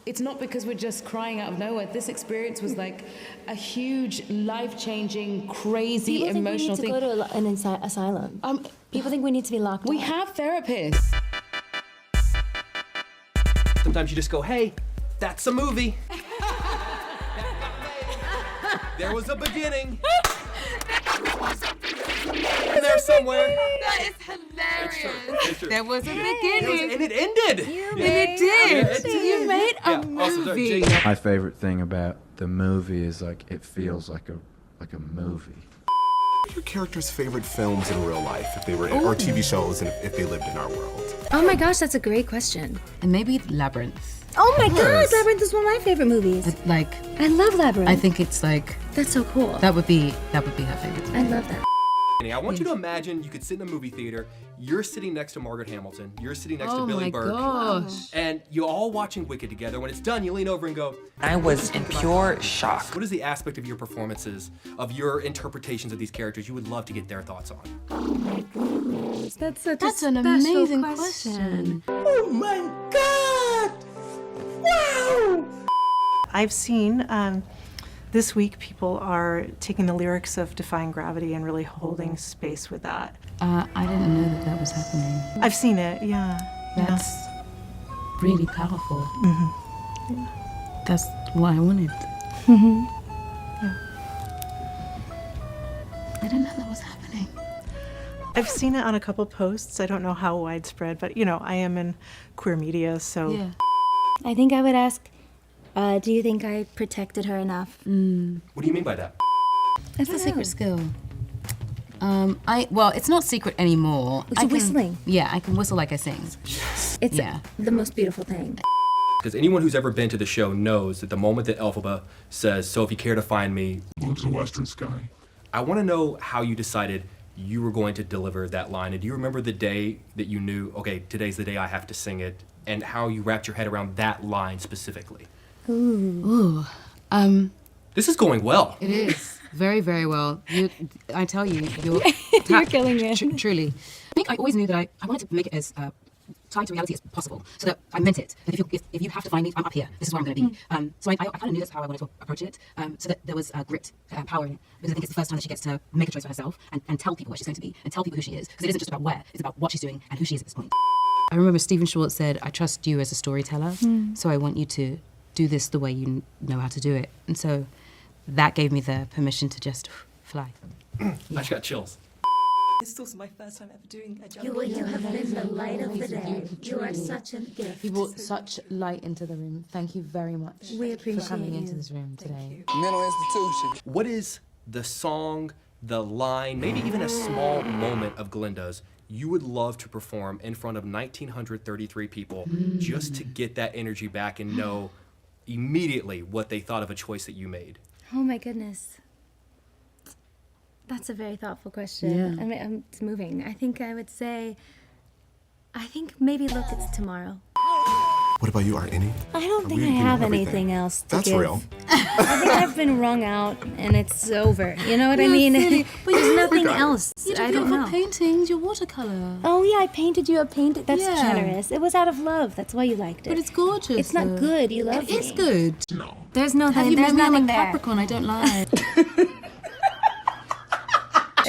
it's not because we're just crying out of nowhere. This experience was like a huge, life-changing, crazy, emotional thing. People think we need to go to an asylum. People think we need to be locked up. We have therapists. Sometimes you just go, hey, that's a movie. There was a beginning. In there somewhere. That is hilarious. It's true. There was a beginning. And it ended. And it did. You made a movie. My favorite thing about the movie is like it feels like a movie. What are your characters' favorite films in real life, if they were or TV shows, and if they lived in our world? Oh my gosh, that's a great question. And maybe Labyrinth. Oh my god, Labyrinth is one of my favorite movies. Like, I love Labyrinth. I think it's like, that's so cool. that would be her favorite. I love that. I want you to imagine you could sit in a movie theater, you're sitting next to Margaret Hamilton, you're sitting next to Billy Burke, Gosh. and you're all watching Wicked together. When it's done, you lean over and go, I was in pure shock. what is the aspect of your performances, of your interpretations of these characters you would love to get their thoughts on? That's an amazing question. Oh my God! Wow! I've seen this week people are taking the lyrics of Defying Gravity and really holding space with that. I didn't know that was happening. I've seen it, yeah. That's really powerful. Mm-hmm. Yeah. That's what I wanted. Mm-hmm. Yeah. I didn't know that was happening. I've seen it on a couple posts. I don't know how widespread, but you know, I am in queer media, so. Yeah. I think I would ask, do you think I protected her enough? What do you mean by that? That's a secret skill. Well, it's not secret anymore. It's whistling. Yeah, I can whistle like I sing. It's Yeah. the most beautiful thing. Because anyone who's ever been to the show knows that the moment that Elphaba says, so if you care to find me, It's a western sky. I want to know how you decided you were going to deliver that line. And do you remember the day that you knew, okay, today's the day I have to sing it, and how you wrapped your head around that line specifically? Ooh. This is going well. It is. Very, very well. I tell you, you're killing me. Truly. I think I always knew that I wanted to make it as tied to reality as possible, so that I meant it. That if you have to find me, I'm up here. This is where I'm going to be. So I kind of knew that's how I wanted to approach it. So that there was grit, power in it. Because I think it's the first time that she gets to make a choice for herself and tell people where she's going to be and tell people who she is. Because it isn't just about where; it's about what she's doing and who she is at this point. I remember Stephen Schwartz said, "I trust you as a storyteller, so I want you to do this the way you know how to do it." And so that gave me the permission to just fly. I just got chills. It's also my first time ever doing a job. You have been the light of the day. You are such a gift. You brought such light into the room. Thank you very much We appreciate for coming you. into this room today. Mental institution. What is the song, the line, maybe even a small moment of Glinda's you would love to perform in front of 1,933 people just to get that energy back and know immediately what they thought of a choice that you made? Oh my goodness. That's a very thoughtful question. Yeah. I mean, it's moving. I think I would say, maybe Look, It's Tomorrow. What about you, Art? Any? I don't think We I do have everything. anything else to That's give. real. I think I've been wrung out and it's over. You know what I mean? There's nothing else. I don't know. Paintings, your watercolor. Oh yeah, I painted you a painting. That's Yeah. generous. It was out of love. That's why you liked it. But it's gorgeous. It's not good. You love It is me. good. There's no Have you there's met me? I'm nothing a there. Capricorn, I don't lie.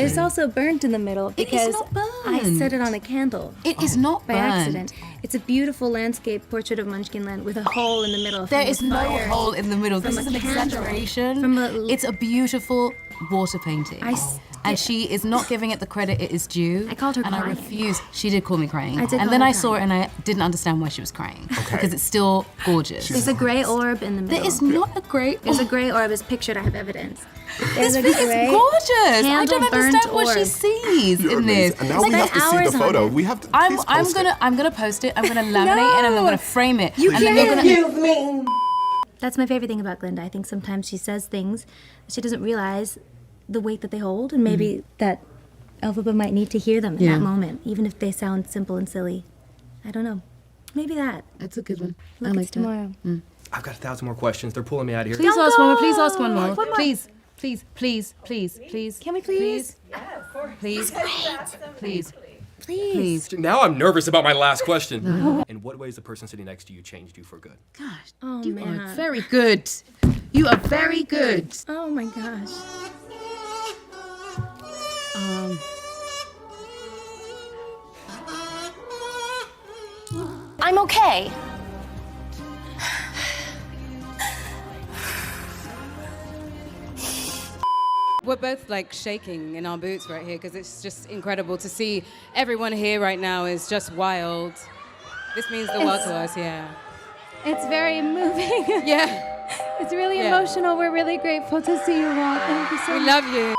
It's also burnt in the middle It is because not I burnt. set it on a candle. It is not By burnt. accident. It's a beautiful landscape portrait of Munchkinland with a hole in the middle. There from is the no fire. hole in the middle. This From is a an candle. exaggeration. From a- It's a beautiful water painting. s- and she is not giving it the credit it is due. I called her and crying. I refuse. She did call me crying. I did and call then her I saw it crying. and I didn't understand why she was crying. Okay. Because it's still gorgeous. There's a gray orb in the middle. There is not a great. There's a gray orb. It's pictured. I have evidence. There's This a thing is gray gorgeous. I candle don't burnt understand what she orb. sees You're in this. amazing. And now It's we like have to see hours the on photo. it. We have to. I'm please post it. gonna post it. I'm gonna laminate it and I'm gonna frame it. You and then you're can't. gonna. That's my favorite thing about Glinda. I think sometimes she says things that she doesn't realize the weight that they hold, and maybe that Elphaba might need to hear them in Yeah. that moment, even if they sound simple and silly. I don't know. Maybe that. That's a good one. Look, it's tomorrow. I've got 1,000 more questions. They're pulling me out of here. Please Don't ask one more. go. Please ask one more. One more. Please, please, please, please, please. Can we please? Please. Please. Please. Please. Now I'm nervous about my last question. In in what ways the person sitting next to you changed you for good? Gosh, Oh, you man. are very good. You are very good. Oh my gosh. I'm okay. We're both like shaking in our boots right here because it's just incredible to see everyone here right now is just wild. This means the world to us, yeah. It's very moving. Yeah. It's really Yeah. emotional. We're really grateful to see you all. Thank you so We much. love you.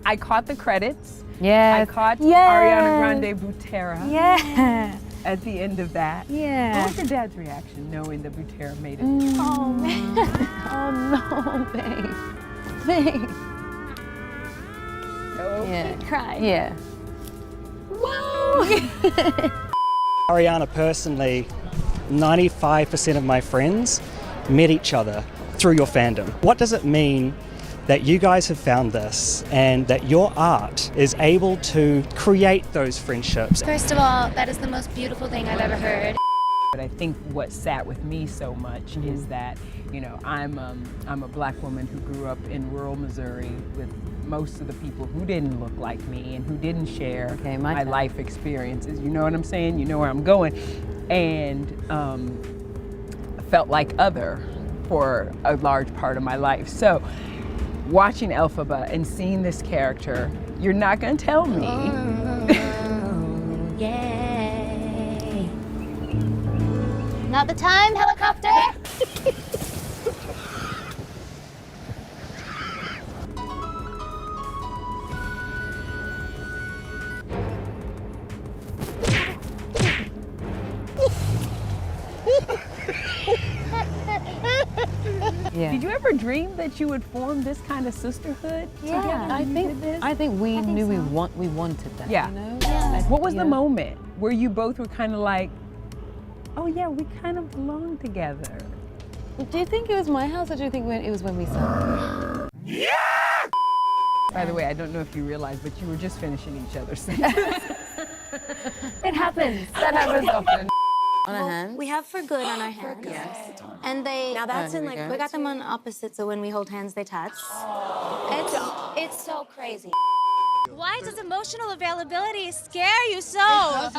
I caught the credits. Yes. I caught Yes. Ariana Grande Butera Yeah. at the end of that. Yeah. What was your dad's reaction knowing that Butera made it? Oh, man. Oh, no, babe. Babe. Yeah. Cry. Yeah. Ariana, personally, 95% of my friends met each other through your fandom. What does it mean that you guys have found this and that your art is able to create those friendships? First of all, that is the most beautiful thing I've ever heard. But I think what sat with me so much is that, you know, I'm a black woman who grew up in rural Missouri with most of the people who didn't look like me and who didn't share my life experiences. You know what I'm saying? You know where I'm going. And felt like other for a large part of my life. So watching Elphaba and seeing this character, you're not gonna tell me. Yay. Not the time, helicopter. Yeah. Did you ever dream that you would form this kind of sisterhood together? I think we knew we wanted that. Yeah. You know? Yeah. What was the moment where you both were kind of like, oh yeah, we kind of belong together? Do you think it was my house or do you think it was when we saw it? By the way, I don't know if you realized, but you were just finishing each other's sentences. It happens. That happens often. On our hands? We have for good on our hands. Yes. And they now that's in like we got them on opposite, so when we hold hands they touch. It's so crazy. Why does emotional availability scare you so?